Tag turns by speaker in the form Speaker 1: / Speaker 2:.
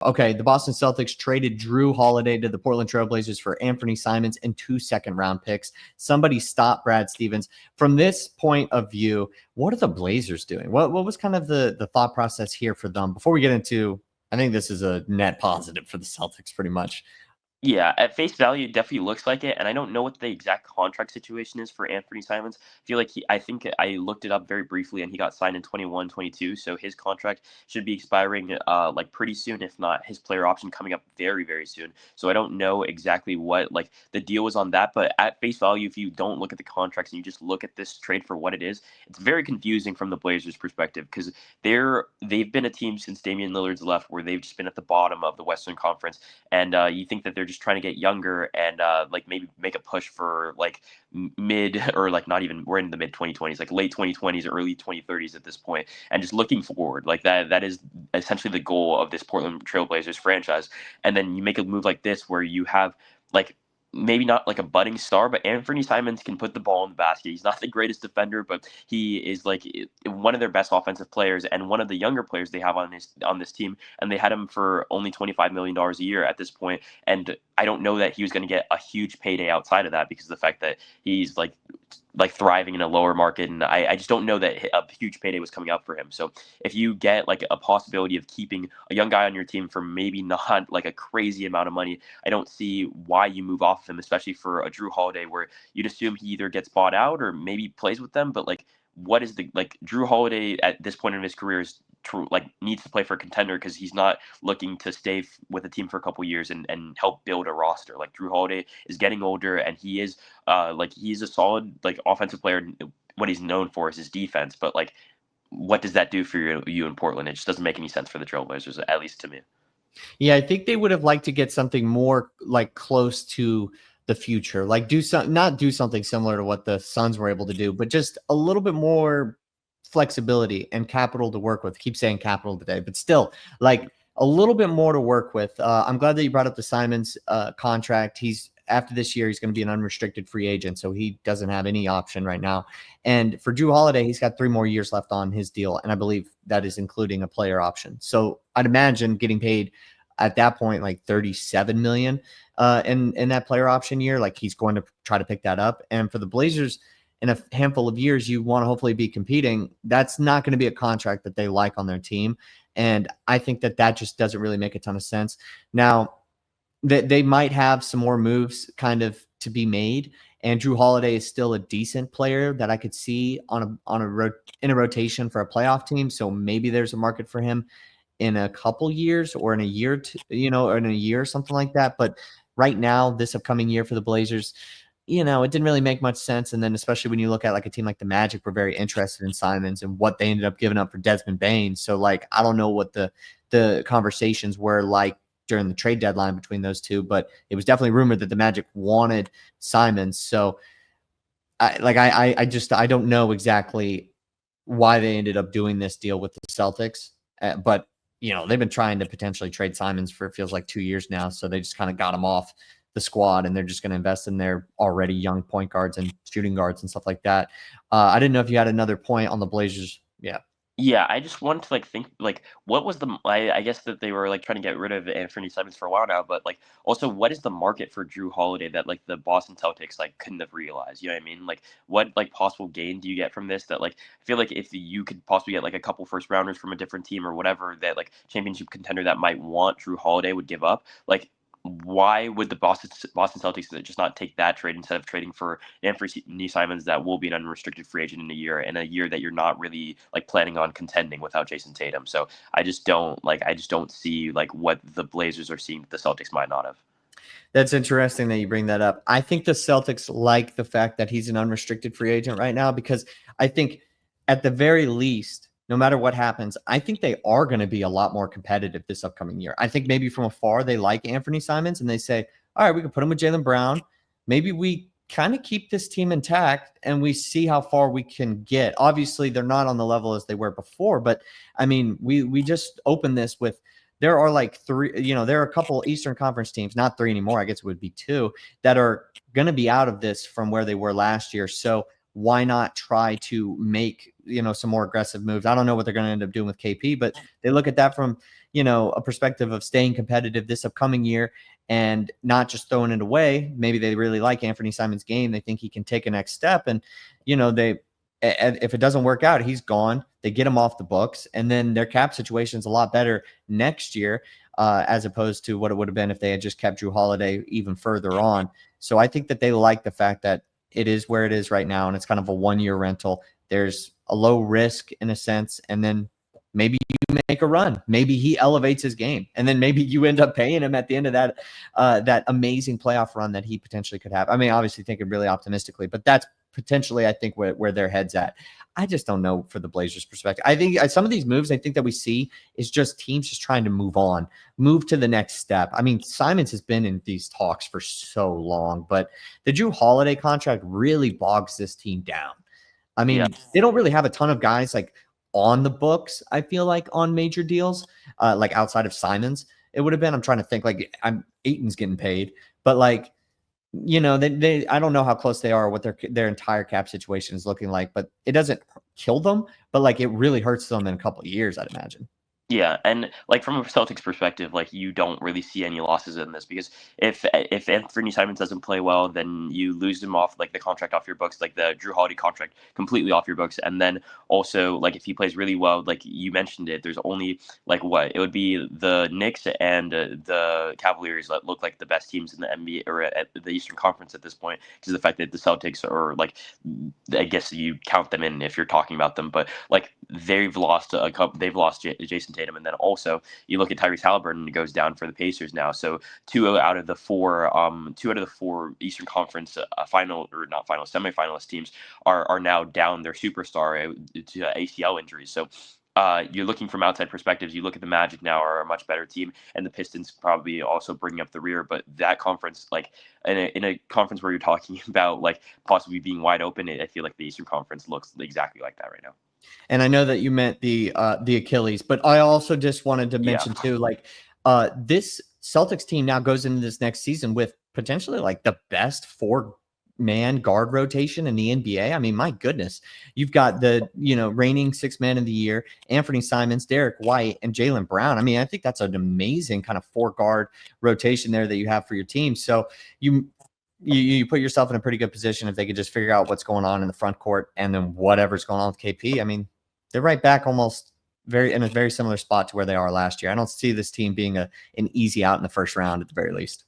Speaker 1: Okay, the Boston Celtics traded Drew Holiday to the Portland Trail Blazers for Anfernee Simons and 2 second-round picks. Somebody stop Brad Stevens. From this point of view, what are the Blazers doing? What was kind of the thought process here for them? Before we get into, I think this is a net positive for the Celtics pretty much.
Speaker 2: Yeah, at face value, it definitely looks like it, and I don't know what the exact contract situation is for Anfernee Simons. I think I looked it up very briefly, and he got signed in 21, 22, so his contract should be expiring like pretty soon, if not his player option coming up very, very soon. So I don't know exactly what like the deal was on that, but at face value, if you don't look at the contracts and you just look at this trade for what it is, it's very confusing from the Blazers' perspective because they've been a team since Damian Lillard's left where they've just been at the bottom of the Western Conference, and you think that they're just trying to get younger and like maybe make a push for like mid or like not even we're in the mid 2020s, like late 2020s, early 2030s at this point, and just looking forward like that is essentially the goal of this Portland Trailblazers franchise. And then you make a move like this where you have like maybe not like a budding star, but Anfernee Simons can put the ball in the basket. He's not the greatest defender, but he is like one of their best offensive players and one of the younger players they have on this team. And they had him for only $25 million a year at this point. And I don't know that he was going to get a huge payday outside of that because of the fact that he's like thriving in a lower market, and I just don't know that a huge payday was coming up for him. So if you get like a possibility of keeping a young guy on your team for maybe not like a crazy amount of money, I don't see why you move off of him, especially for a Drew Holiday where you'd assume he either gets bought out or maybe plays with them. But like, what is the like Drew Holiday at this point in his career is like needs to play for a contender because he's not looking to stay with a team for a couple years and help build a roster. Like Drew Holiday is getting older and he is he's a solid like offensive player. What he's known for is his defense, but like what does that do for you in Portland? It just doesn't make any sense for the Trailblazers, at least to me.
Speaker 1: Yeah, I think they would have liked to get something more like close to the future, like not do something similar to what the Suns were able to do, but just a little bit more flexibility and capital to work with. Keep saying capital today, but still like a little bit more to work with. I'm glad that you brought up the Simons contract. He's after this year, he's going to be an unrestricted free agent, so he doesn't have any option right now. And for Drew Holiday, he's got 3 more years left on his deal, and I believe that is including a player option. So I'd imagine getting paid at that point like $37 million in that player option year. Like he's going to try to pick that up. And for the Blazers, in a handful of years, you want to hopefully be competing. That's not going to be a contract that they like on their team. And I think that just doesn't really make a ton of sense. Now, they might have some more moves kind of to be made. And Drew Holiday is still a decent player that I could see in a rotation for a playoff team. So maybe there's a market for him in a couple years or in a year, or in a year, something like that. But right now, this upcoming year for the Blazers, it didn't really make much sense. And then especially when you look at like a team like the Magic were very interested in Simons and what they ended up giving up for Desmond Bane. So like, I don't know what the conversations were like during the trade deadline between those two, but it was definitely rumored that the Magic wanted Simons. So I don't know exactly why they ended up doing this deal with the Celtics, but they've been trying to potentially trade Simons for, it feels like 2 years now. So they just kind of got him off the squad and they're just going to invest in their already young point guards and shooting guards and stuff like that. I didn't know if you had another point on the Blazers. Yeah.
Speaker 2: Yeah, I just wanted to think what was I guess that they were like trying to get rid of Anfernee Simons for a while now, but like also what is the market for Drew Holiday that like the Boston Celtics like couldn't have realized? You know what I mean? Like what like possible gain do you get from this that like I feel like if you could possibly get like a couple first rounders from a different team or whatever that like championship contender that might want Drew Holiday would give up, like why would the Boston Celtics just not take that trade instead of trading for Anfernee Simons that will be an unrestricted free agent in a year that you're not really like planning on contending without Jason Tatum? So I just don't see like what the Blazers are seeing that the Celtics might not have.
Speaker 1: That's interesting that you bring that up. I think the Celtics like the fact that he's an unrestricted free agent right now because I think at the very least, no matter what happens, I think they are going to be a lot more competitive this upcoming year. I think maybe from afar, they like Anfernee Simons and they say, all right, we can put him with Jaylen Brown. Maybe we kind of keep this team intact and we see how far we can get. Obviously, they're not on the level as they were before, but I mean, we just opened this with, there are like 3, there are a couple Eastern Conference teams, not 3 anymore, I guess it would be 2, that are going to be out of this from where they were last year. So why not try to make, some more aggressive moves? I don't know what they're going to end up doing with KP, but they look at that from, a perspective of staying competitive this upcoming year and not just throwing it away. Maybe they really like Anfernee Simons' game. They think he can take a next step. And, if it doesn't work out, he's gone. They get him off the books. And then their cap situation is a lot better next year, as opposed to what it would have been if they had just kept Drew Holiday even further on. So I think that they like the fact that it is where it is right now, and it's kind of a 1-year rental. There's a low risk in a sense, and then maybe you make a run. Maybe he elevates his game, and then maybe you end up paying him at the end of that amazing playoff run that he potentially could have. I mean, obviously thinking really optimistically, but that's potentially, I think, where their head's at. I just don't know for the Blazers' perspective. I think some of these moves I think that we see is just teams just trying to move to the next step. I mean, Simons has been in these talks for so long, but the Drew Holiday contract really bogs this team down. I mean, they don't really have a ton of guys like on the books, I feel like, on major deals, like outside of Simons. It would have been, I'm trying to think, like Ayton's getting paid, but like, they I don't know how close they are, what their entire cap situation is looking like, but it doesn't kill them, but like it really hurts them in a couple of years, I'd imagine.
Speaker 2: Yeah, and like from a Celtics perspective, like you don't really see any losses in this because if Anthony Simons doesn't play well, then you lose him off like the contract off your books, like the Drew Holiday contract completely off your books, and then also like if he plays really well, like you mentioned it, there's only like what it would be the Knicks and the Cavaliers that look like the best teams in the NBA or at the Eastern Conference at this point, because of the fact that the Celtics are like, I guess you count them in if you're talking about them, but like they've lost a couple, they've lost Jason Tatum, and then also you look at Tyrese Halliburton, it goes down for the Pacers now. So two out of the four Eastern Conference semifinalist teams are now down their superstar to ACL injuries. So you're looking from outside perspectives. You look at the Magic now are a much better team, and the Pistons probably also bringing up the rear. But that conference, like in a conference where you're talking about like possibly being wide open, I feel like the Eastern Conference looks exactly like that right now.
Speaker 1: And I know that you meant the Achilles, but I also just wanted to mention too, like this Celtics team now goes into this next season with potentially like the best 4-man guard rotation in the NBA. I mean, my goodness, you've got the reigning 6th man of the year, Anfernee Simons, Derek White, and Jaylen Brown. I mean, I think that's an amazing kind of 4-guard rotation there that you have for your team. So you put yourself in a pretty good position if they could just figure out what's going on in the front court, and then whatever's going on with KP. I mean, they're right back almost in a very similar spot to where they are last year. I don't see this team being an easy out in the first round at the very least.